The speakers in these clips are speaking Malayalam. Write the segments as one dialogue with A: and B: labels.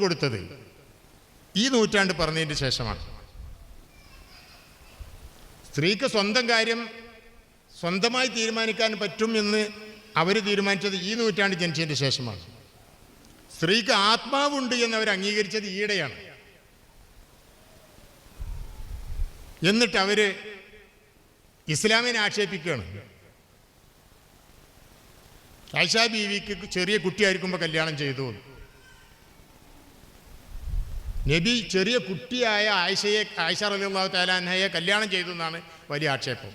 A: കൊടുത്തത് ഈ നൂറ്റാണ്ട് പറഞ്ഞതിന് ശേഷമാണ്. സ്ത്രീക്ക് സ്വന്തം കാര്യം സ്വന്തമായി തീരുമാനിക്കാൻ പറ്റും എന്ന് അവർ തീരുമാനിച്ചത് ഈ നൂറ്റാണ്ട് ജനിച്ചതിന് ശേഷമാണ്. സ്ത്രീക്ക് ആത്മാവുണ്ട് എന്നവർ അംഗീകരിച്ചത് ഈയിടെയാണ്. എന്നിട്ട് അവർ ഇസ്ലാമിനെ ആക്ഷേപിക്കുകയാണ്. ആയിഷ ബീവിക്ക് ചെറിയ കുട്ടിയായിരിക്കുമ്പോൾ കല്യാണം ചെയ്തു. നബി ചെറിയ കുട്ടിയായ ആയിഷ റളിയല്ലാഹു തആല അൻഹയെ കല്യാണം ചെയ്തു എന്നാണ് വലിയ ആക്ഷേപം.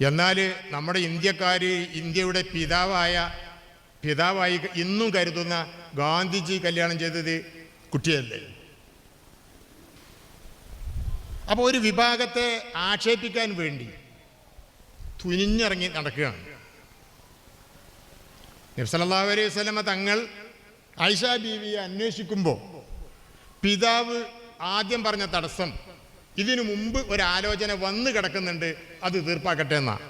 A: എന്നാൽ നമ്മുടെ ഇന്ത്യക്കാർ ഇന്ത്യയുടെ പിതാവായി ഇന്നും കരുതുന്ന ഗാന്ധിജി കല്യാണം ചെയ്തത് കുട്ടിയല്ലേ? അപ്പോൾ ഒരു വിഭാഗത്തെ ആക്ഷേപിക്കാൻ വേണ്ടി തുനിഞ്ഞിറങ്ങി നടക്കുകയാണ്. നബി സല്ലല്ലാഹു അലൈഹി വസല്ലമ തങ്ങൾ ആയിഷ ബീവിയെ അന്വേഷിക്കുമ്പോൾ പിതാവ് ആദ്യം പറഞ്ഞ തടസ്സം, ഇതിനു മുമ്പ് ഒരാലോചന വന്നു കിടക്കുന്നുണ്ട്, അത് തീർപ്പാക്കട്ടെ എന്നാണ്.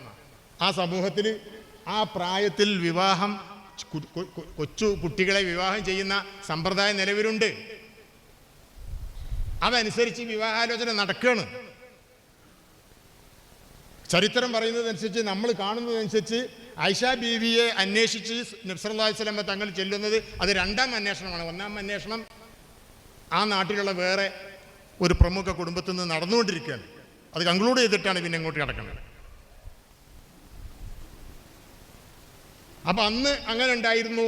A: ആ സമൂഹത്തിൽ ആ പ്രായത്തിൽ വിവാഹം, കൊച്ചു കുട്ടികളെ വിവാഹം ചെയ്യുന്ന സമ്പ്രദായം നിലവിലുണ്ട്. അതനുസരിച്ച് വിവാഹാലോചന നടക്കുകയാണ്. ചരിത്രം പറയുന്നതനുസരിച്ച്, നമ്മൾ കാണുന്നതനുസരിച്ച് ആയിഷ ബീവിയെ അന്വേഷിച്ച് നബി സല്ലല്ലാഹു അലൈഹി വസല്ലം തങ്ങൾ ചെല്ലുന്നത് അത് രണ്ടാം അന്വേഷണമാണ്. ഒന്നാം അന്വേഷണം ആ നാട്ടിലുള്ള വേറെ ഒരു പ്രമുഖ കുടുംബത്തിൽ നിന്ന് നടന്നുകൊണ്ടിരിക്കുകയാണ്. അത് കൺക്ലൂഡ് ചെയ്തിട്ടാണ് പിന്നെ ഇങ്ങോട്ട് കിടക്കുന്നത്. അപ്പം അന്ന് അങ്ങനെ ഉണ്ടായിരുന്നു,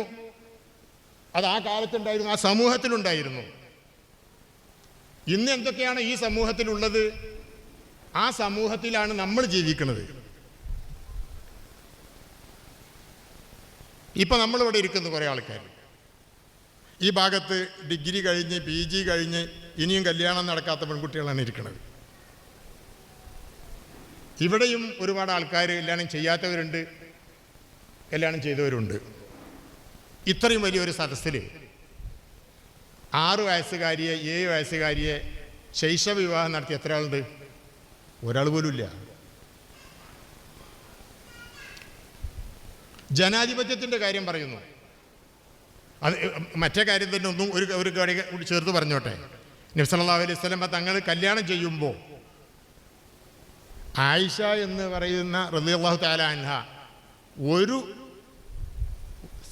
A: അത് ആ കാലത്തുണ്ടായിരുന്നു, ആ സമൂഹത്തിലുണ്ടായിരുന്നു. ഇന്ന് എന്തൊക്കെയാണ് ഈ സമൂഹത്തിലുള്ളത്? ആ സമൂഹത്തിലാണ് നമ്മൾ ജീവിക്കുന്നത്. ഇപ്പം നമ്മളിവിടെ ഇരിക്കുന്ന കുറേ ആൾക്കാർ ഈ ഭാഗത്ത് ഡിഗ്രി കഴിഞ്ഞ് PG കഴിഞ്ഞ് ഇനിയും കല്യാണം നടക്കാത്ത പെൺകുട്ടികളാണ് ഇരിക്കുന്നത്. ഇവിടെയും ഒരുപാട് ആൾക്കാർ കല്യാണം ചെയ്യാത്തവരുണ്ട്, കല്യാണം ചെയ്തവരുണ്ട്. ഇത്രയും വലിയൊരു സദസ്സിൽ 6 വയസ്സുകാരിയെ 7 വയസ്സുകാരിയെ ശൈശവ വിവാഹം നടത്തി എത്ര ആളുണ്ട്? ഒരാൾ പോലും ഇല്ല. ജനാധിപത്യത്തിൻ്റെ കാര്യം പറയുന്നു. അത് മറ്റേ കാര്യം തന്നെ ഒന്നും ഒരു കാര്യം കൂടി ചേർത്ത് പറഞ്ഞോട്ടെ. നബി സല്ലല്ലാഹു അലൈഹി വസല്ലം തങ്ങൾ കല്യാണം ചെയ്യുമ്പോൾ ആയിഷ എന്ന് പറയുന്ന റളിയല്ലാഹു തആല അൻഹ ഒരു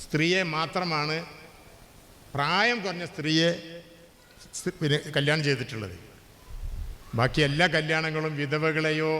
A: സ്ത്രീയെ മാത്രമാണ്, പ്രായം കുറഞ്ഞ സ്ത്രീയെ കല്യാണം ചെയ്തിട്ടുള്ളത്. ബാക്കി എല്ലാ കല്യാണങ്ങളും വിധവകളെയോ